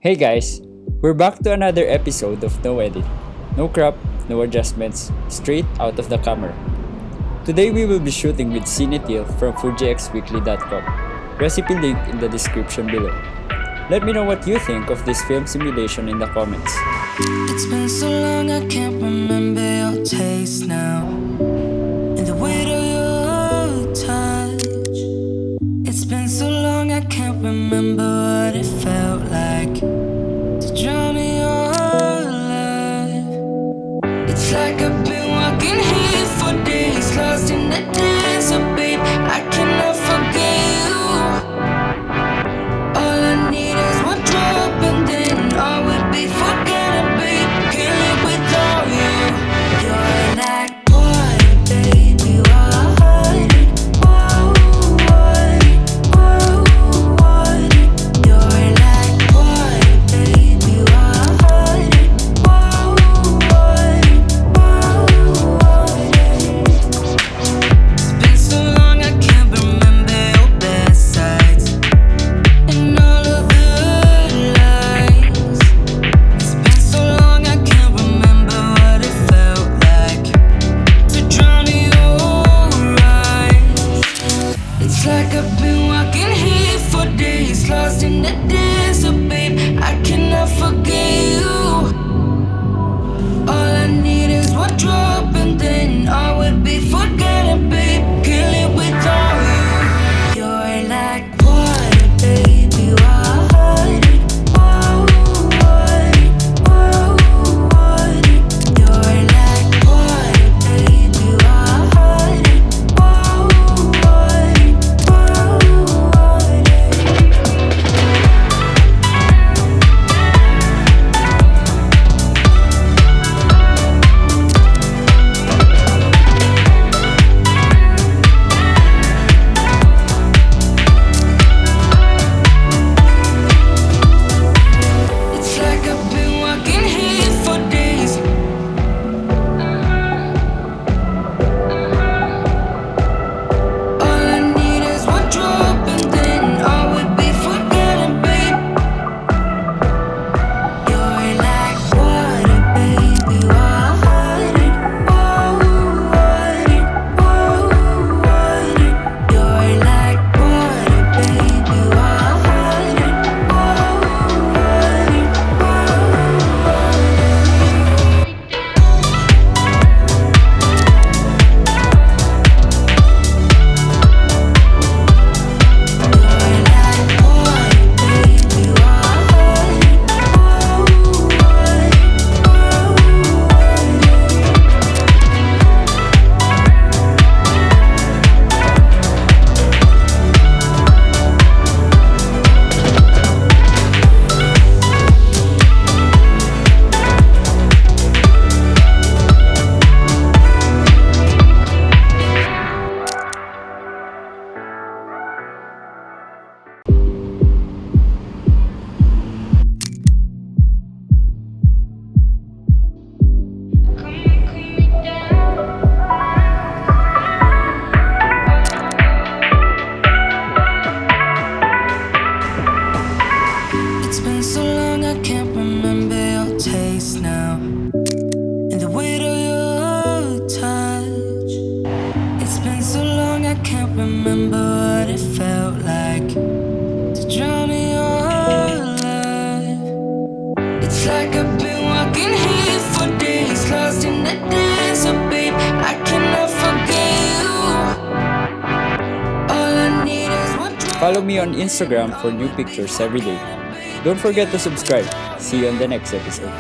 Hey guys, we're back to another episode of No Edit. No crop, no adjustments, straight out of the camera. Today we will be shooting with Cine Teal from FujiXweekly.com. Recipe link in the description below. Let me know what you think of this film simulation in the comments. It's been so long I can't remember your taste now, and the weight of your touch. It's been so long I can't remember what it felt like to drown in your life. It's like I've been walking here for days, lost in the desert, babe. I cannot forget you. All I need is one drop and then all will be forgotten, babe. Can't live without you. You're like water, baby, water. Whoa, water, whoa, water. You're like water, baby, water. Whoa, water, whoa, water. It's been so long I can't remember your best sides and all of the lies. It's been so long I can't remember what it felt like to drown in your eyes. It's like I've been walking here for days, lost in the desert, babe. I cannot forget you. All I need is one drop and then all will be forgotten, babe. Can't live without you. You're like water, baby, water. Whoa, water, whoa, water. You're like water, baby, water. Whoa, water, whoa, water. It's like I've been walking here for days. All I need is one drop and then all will be forgotten, babe. You're like water, baby, water. Whoa, water, whoa, water. You're like water, baby, water. Whoa, water, It's been so long I can't remember your taste now, and the weight of your touch. It's been so long I can't remember what it felt like to drown in your life. It's like I've been walking here for days, lost in the desert, babe. I cannot forget you. All I need is one drop. Follow me on Instagram for new pictures every day. Don't forget to subscribe. See you on the next episode.